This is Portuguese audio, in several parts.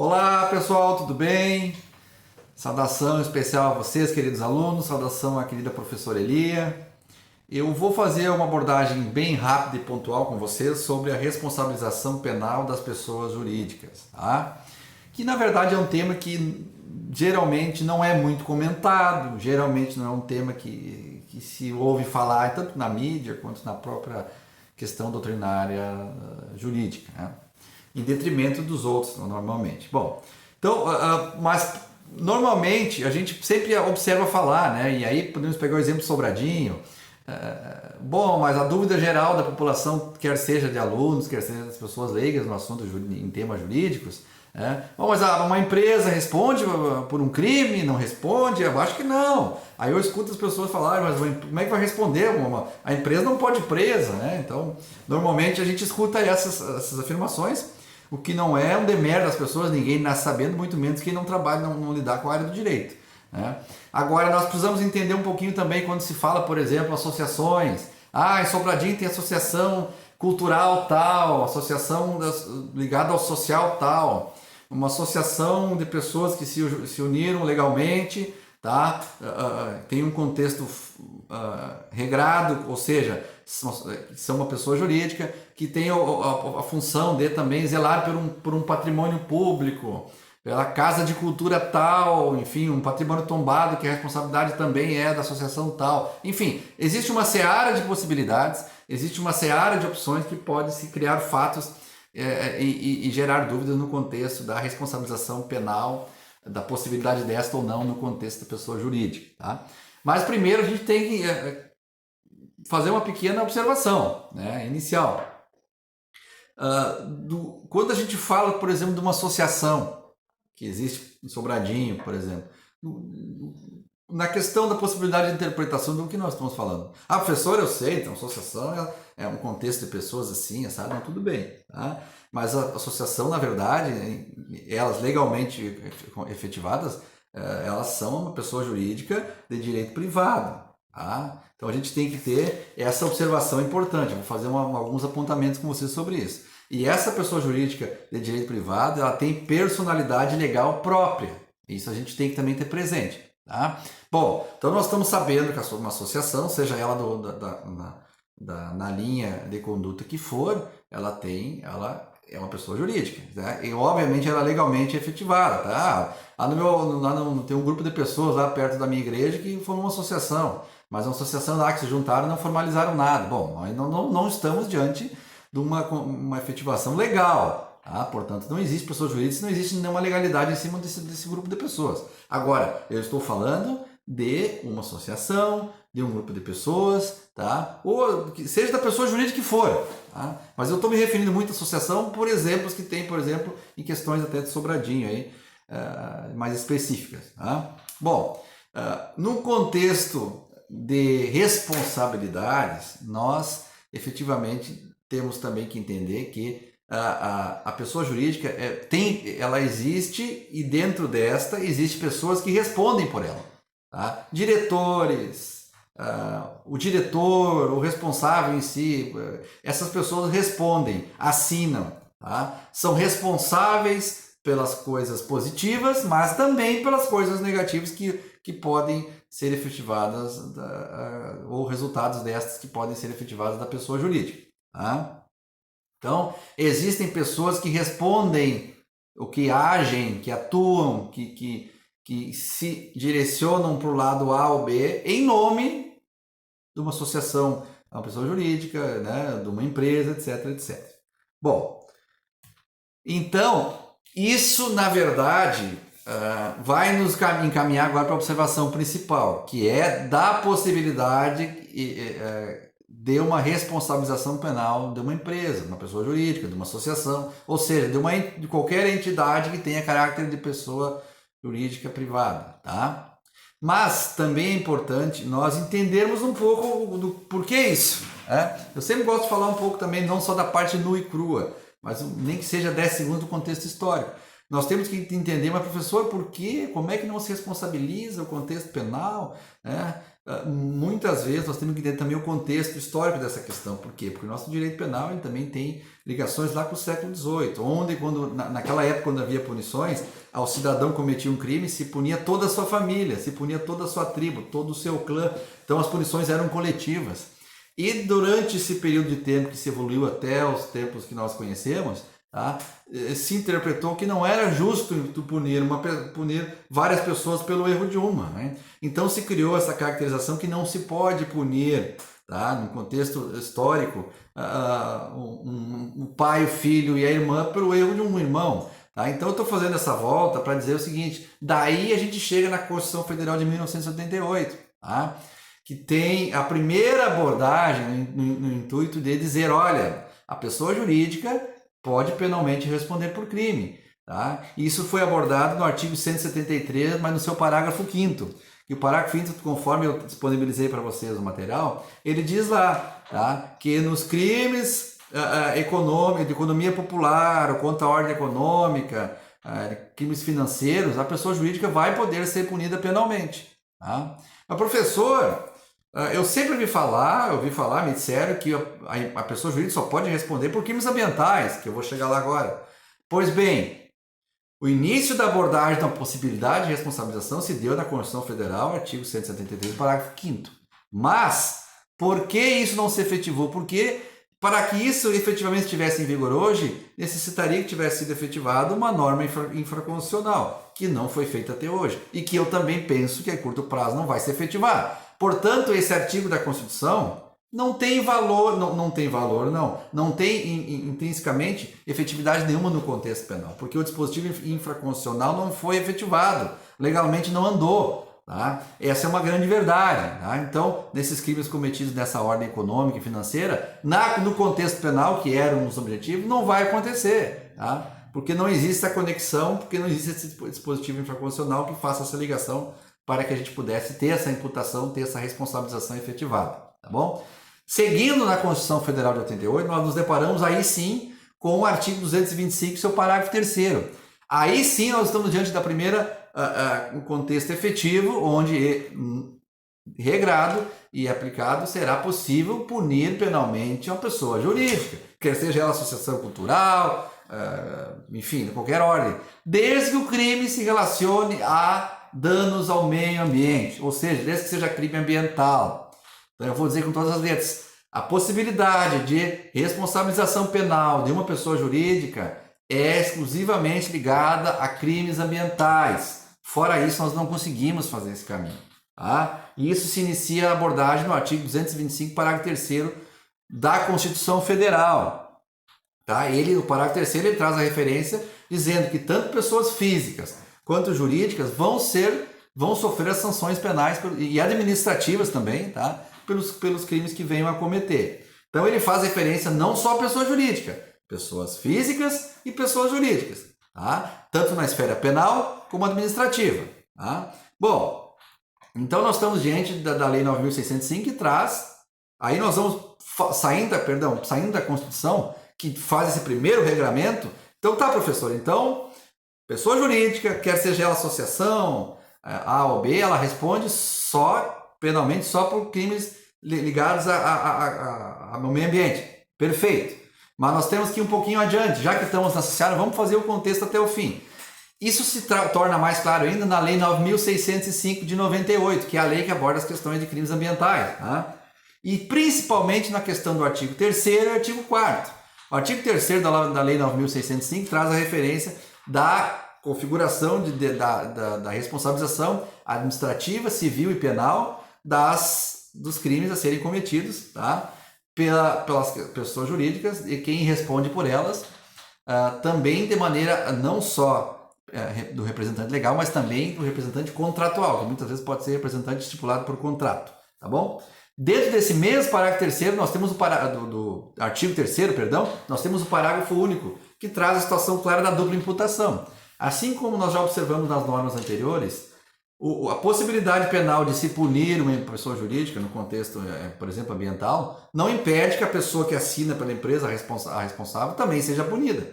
Olá pessoal, tudo bem? Saudação especial a vocês, queridos alunos, saudação à querida professora Elia. Eu vou fazer uma abordagem bem rápida e pontual com vocês sobre a responsabilização penal das pessoas jurídicas, tá? Que na verdade é um tema que geralmente não é muito comentado, geralmente não é um tema que se ouve falar tanto na mídia quanto na própria questão doutrinária jurídica, né? Em detrimento dos outros, normalmente. Bom, então, mas normalmente a gente sempre observa falar, né? E aí podemos pegar o exemplo Sobradinho. Bom, mas a dúvida geral da população, quer seja de alunos, quer seja das pessoas leigas no assunto em temas jurídicos, bom, mas uma empresa responde por um crime? Não responde? Eu acho que não. Aí eu escuto as pessoas falarem, mas como é que vai responder? A empresa não pode ir presa, né? Então, normalmente a gente escuta essas afirmações, o que não é um demérito das pessoas, ninguém nasce sabendo, muito menos quem não trabalha, não lidar com a área do direito, né? Agora, nós precisamos entender um pouquinho também quando se fala, por exemplo, associações. Em Sobradinho tem associação cultural tal, associação ligada ao social tal, uma associação de pessoas que se uniram legalmente, tá? Tem um contexto regrado, ou seja, são uma pessoa jurídica que tem a função de também zelar por um patrimônio público, pela casa de cultura tal, enfim, um patrimônio tombado que a responsabilidade também é da associação tal. Enfim, existe uma seara de possibilidades, existe uma seara de opções que pode se criar fatos e gerar dúvidas no contexto da responsabilização penal, da possibilidade desta ou não no contexto da pessoa jurídica, tá? Mas primeiro a gente tem que fazer uma pequena observação, né, inicial. Quando a gente fala, por exemplo, de uma associação que existe em Sobradinho, por exemplo, na questão da possibilidade de interpretação do que nós estamos falando. Professor, eu sei, então associação é um contexto de pessoas assim, sabe? Não, tudo bem, tá? Mas a associação, na verdade, elas legalmente efetivadas, elas são uma pessoa jurídica de direito privado, tá? Então a gente tem que ter essa observação importante. Eu vou fazer alguns apontamentos com vocês sobre isso. E essa pessoa jurídica de direito privado, ela tem personalidade legal própria. Isso a gente tem que também ter presente, tá? Bom, então nós estamos sabendo que uma associação, seja ela na linha de conduta que for, ela é uma pessoa jurídica, né? E obviamente ela é legalmente efetivada, tá? Tem um grupo de pessoas lá perto da minha igreja que formou uma associação, mas uma associação lá que se juntaram e não formalizaram nada. Bom, nós não estamos diante de uma efetivação legal, tá? Portanto, não existe pessoa jurídica, não existe nenhuma legalidade em cima desse grupo de pessoas. Agora, eu estou falando de uma associação, de um grupo de pessoas, tá? Ou seja da pessoa jurídica que for, tá? Mas eu estou me referindo muito à associação por exemplos que tem, por exemplo, em questões até de Sobradinho aí, mais específicas, tá? Bom, no contexto de responsabilidades, nós efetivamente temos também que entender que a pessoa jurídica ela existe, e dentro desta existem pessoas que respondem por ela, tá? Diretores, o diretor, o responsável em si, essas pessoas respondem, assinam, tá? São responsáveis pelas coisas positivas, mas também pelas coisas negativas que podem ser efetivadas, ou resultados destas que podem ser efetivadas da pessoa jurídica, tá? Então, existem pessoas que respondem, ou que agem, que atuam, que se direcionam para o lado A ou B em nome de uma associação, uma pessoa jurídica, né, de uma empresa, etc, etc. Bom, então, isso na verdade vai nos encaminhar agora para a observação principal, que é da possibilidade de uma responsabilização penal de uma empresa, de uma pessoa jurídica, de uma associação, ou seja, de qualquer entidade que tenha caráter de pessoa jurídica privada, tá? Mas também é importante nós entendermos um pouco do porquê isso, né? Eu sempre gosto de falar um pouco também, não só da parte nua e crua, mas nem que seja 10 segundos do contexto histórico. Nós temos que entender, mas professor, por quê? Como é que não se responsabiliza o contexto penal, né? muitas vezes nós temos que entender também o contexto histórico dessa questão. Por quê? Porque o nosso direito penal ele também tem ligações lá com o século XVIII, onde, naquela época, quando havia punições, ao cidadão cometia um crime, se punia toda a sua família, se punia toda a sua tribo, todo o seu clã. Então as punições eram coletivas. E durante esse período de tempo que se evoluiu até os tempos que nós conhecemos, tá, se interpretou que não era justo punir várias pessoas pelo erro de uma, né? Então se criou essa caracterização que não se pode punir, tá, no contexto histórico, o pai, o filho e a irmã pelo erro de um irmão. Tá? Então eu estou fazendo essa volta para dizer o seguinte: daí a gente chega na Constituição Federal de 1988, tá? Que tem a primeira abordagem no intuito de dizer, olha, a pessoa jurídica pode penalmente responder por crime. Tá? Isso foi abordado no artigo 173, mas no seu parágrafo 5º. E o parágrafo 5º, conforme eu disponibilizei para vocês o material, ele diz lá, tá, que nos crimes econômicos, de economia popular, ou contra a ordem econômica, crimes financeiros, a pessoa jurídica vai poder ser punida penalmente. Tá? Mas, professor, eu sempre ouvi falar, me disseram que a pessoa jurídica só pode responder por crimes ambientais, que eu vou chegar lá agora. Pois bem, o início da abordagem da possibilidade de responsabilização se deu na Constituição Federal, artigo 173, parágrafo 5º. Mas, por que isso não se efetivou? Porque, para que isso efetivamente estivesse em vigor hoje, necessitaria que tivesse sido efetivada uma norma infraconstitucional, que não foi feita até hoje, e que eu também penso que a curto prazo não vai se efetivar. Portanto, esse artigo da Constituição não tem valor, não tem intrinsecamente efetividade nenhuma no contexto penal, porque o dispositivo infraconstitucional não foi efetivado, legalmente não andou. Tá? Essa é uma grande verdade. Tá? Então, nesses crimes cometidos nessa ordem econômica e financeira, no contexto penal, que era um dos objetivos, não vai acontecer. Tá? Porque não existe a conexão, porque não existe esse dispositivo infraconstitucional que faça essa ligação para que a gente pudesse ter essa imputação, ter essa responsabilização efetivada. Tá bom? Seguindo na Constituição Federal de 88, nós nos deparamos aí sim com o artigo 225, seu parágrafo 3º. Aí sim nós estamos diante da primeira um contexto efetivo, onde regrado e aplicado será possível punir penalmente uma pessoa jurídica, quer seja ela associação cultural, enfim, de qualquer ordem, desde que o crime se relacione a danos ao meio ambiente, ou seja, desde que seja crime ambiental. Então eu vou dizer com todas as letras, a possibilidade de responsabilização penal de uma pessoa jurídica é exclusivamente ligada a crimes ambientais. Fora isso, nós não conseguimos fazer esse caminho. Tá? E isso se inicia a abordagem no artigo 225, parágrafo 3º da Constituição Federal. Tá? O parágrafo 3º, ele traz a referência dizendo que tanto pessoas físicas quanto jurídicas vão sofrer as sanções penais e administrativas também, tá? pelos crimes que venham a cometer. Então ele faz referência não só à pessoa jurídica, pessoas físicas e pessoas jurídicas, tá? Tanto na esfera penal como administrativa. Tá? Bom, então nós estamos diante da Lei 9.605 que traz, aí nós vamos saindo da Constituição, que faz esse primeiro regramento. Então tá, professor, então pessoa jurídica, quer seja ela associação A ou B, ela responde penalmente só por crimes ligados ao meio ambiente. Perfeito. Mas nós temos que ir um pouquinho adiante, já que estamos na seara, vamos fazer o contexto até o fim. Isso se torna mais claro ainda na Lei 9.605 de 98, que é a lei que aborda as questões de crimes ambientais. Tá? E principalmente na questão do artigo 3º e artigo 4º. O artigo 3º da Lei 9.605 traz a referência da configuração da responsabilização administrativa, civil e penal dos crimes a serem cometidos, tá? Pelas pessoas jurídicas e quem responde por elas, também de maneira não só do representante legal, mas também do representante contratual, que muitas vezes pode ser representante estipulado por contrato, tá bom? Dentro desse mesmo parágrafo 3º, nós temos do artigo 3º, perdão, nós temos o parágrafo único, que traz a situação clara da dupla imputação. Assim como nós já observamos nas normas anteriores, a possibilidade penal de se punir uma pessoa jurídica no contexto, por exemplo, ambiental, não impede que a pessoa que assina pela empresa, a responsável, também seja punida.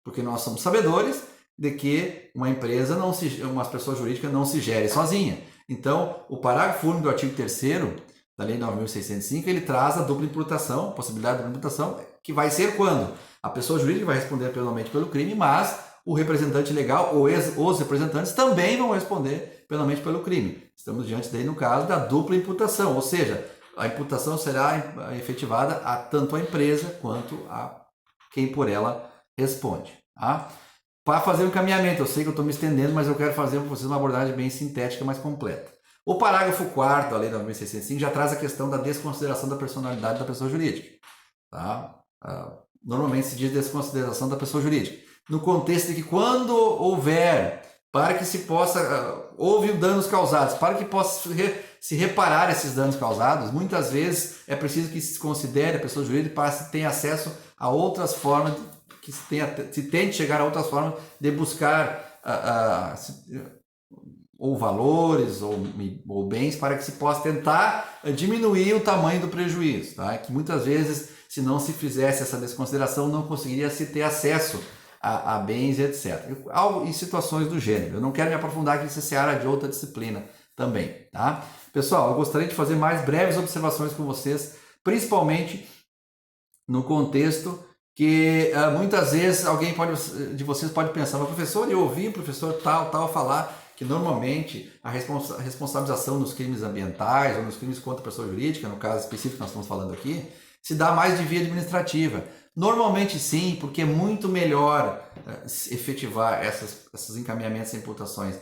Porque nós somos sabedores de que uma pessoa jurídica não se gere sozinha. Então, o parágrafo único do artigo 3º da Lei 9.605, ele traz a dupla imputação, possibilidade de dupla imputação, que vai ser quando a pessoa jurídica vai responder penalmente pelo crime, mas o representante legal ou os representantes também vão responder penalmente pelo crime. Estamos diante daí, no caso, da dupla imputação, ou seja, a imputação será efetivada tanto à empresa quanto a quem por ela responde. Tá? Para fazer o encaminhamento, eu sei que eu estou me estendendo, mas eu quero fazer para vocês uma abordagem bem sintética, mais completa. O parágrafo 4º da Lei 9.605 já traz a questão da desconsideração da personalidade da pessoa jurídica. Tá? Normalmente se diz desconsideração da pessoa jurídica. No contexto de que quando houver, para que se possa, houve danos causados, para que possa se reparar esses danos causados, muitas vezes é preciso que se considere a pessoa jurídica para que tenha acesso a outras formas, que se tente chegar a outras formas de buscar ou valores ou bens para que se possa tentar diminuir o tamanho do prejuízo. Tá? Que muitas vezes, se não se fizesse essa desconsideração, não conseguiria se ter acesso a bens, etc. Em situações do gênero. Eu não quero me aprofundar aqui, isso é área de outra disciplina também. Tá? Pessoal, eu gostaria de fazer mais breves observações com vocês, principalmente no contexto que muitas vezes alguém de vocês pode pensar, mas professor, eu ouvi o professor tal falar que normalmente a responsabilização nos crimes ambientais ou nos crimes contra a pessoa jurídica, no caso específico que nós estamos falando aqui, se dá mais de via administrativa. Normalmente sim, porque é muito melhor efetivar esses encaminhamentos e imputações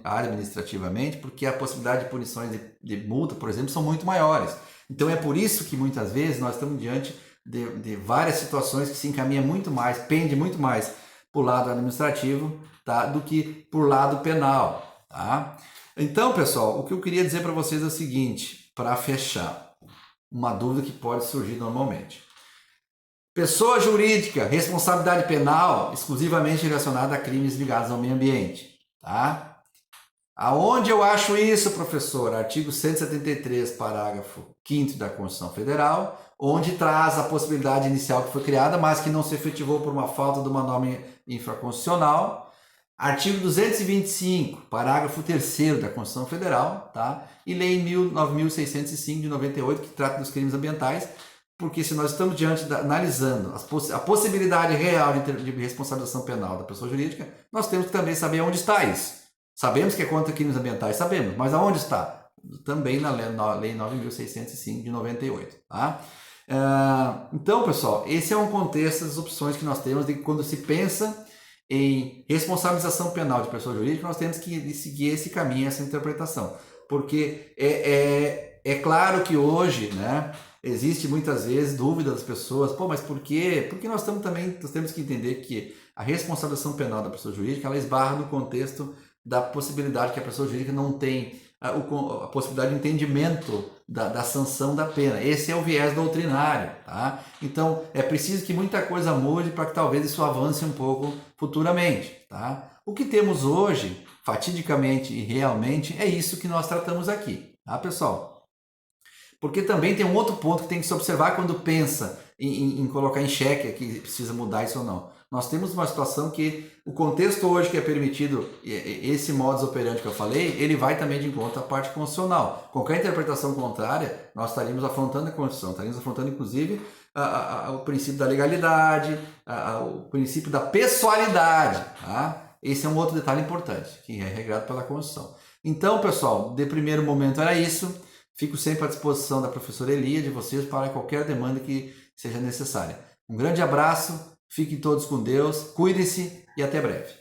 administrativamente, porque a possibilidade de punições de multa, por exemplo, são muito maiores. Então é por isso que muitas vezes nós estamos diante de várias situações que se encaminha muito mais, pende muito mais para o lado administrativo, tá, do que por lado penal. Tá? Então, pessoal, o que eu queria dizer para vocês é o seguinte, para fechar, uma dúvida que pode surgir normalmente. Pessoa jurídica, responsabilidade penal exclusivamente relacionada a crimes ligados ao meio ambiente. Tá? Aonde eu acho isso, professor? Artigo 173, parágrafo 5º da Constituição Federal, onde traz a possibilidade inicial que foi criada, mas que não se efetivou por uma falta de uma norma infraconstitucional. Artigo 225, parágrafo 3º da Constituição Federal, tá? E Lei 9.605 de 98, que trata dos crimes ambientais, porque se nós estamos analisando a possibilidade real de responsabilização penal da pessoa jurídica, nós temos que também saber onde está isso. Sabemos que é contra crimes ambientais, sabemos, mas aonde está? Também na Lei 9.605 de 98. Tá? Então, pessoal, esse é um contexto das opções que nós temos de que quando se pensa em responsabilização penal de pessoa jurídica, nós temos que seguir esse caminho, essa interpretação. Porque é claro que hoje, né, existe muitas vezes dúvida das pessoas, mas por quê? Porque nós temos que entender que a responsabilização penal da pessoa jurídica, ela esbarra no contexto da possibilidade que a pessoa jurídica não tem a possibilidade de entendimento da sanção da pena. Esse é o viés doutrinário. Tá? Então, é preciso que muita coisa mude para que talvez isso avance um pouco futuramente. Tá? O que temos hoje, fatidicamente e realmente, é isso que nós tratamos aqui. Tá, pessoal? Porque também tem um outro ponto que tem que se observar quando pensa em colocar em xeque que precisa mudar isso ou não. Nós temos uma situação que o contexto hoje que é permitido, esse modus operandi que eu falei, ele vai também de encontro à parte constitucional. Qualquer interpretação contrária, nós estaríamos afrontando a Constituição, estaríamos afrontando inclusive o princípio da legalidade, o princípio da pessoalidade. Tá? Esse é um outro detalhe importante, que é regrado pela Constituição. Então, pessoal, de primeiro momento era isso. Fico sempre à disposição da professora Elia, de vocês, para qualquer demanda que seja necessária. Um grande abraço, fiquem todos com Deus, cuidem-se e até breve.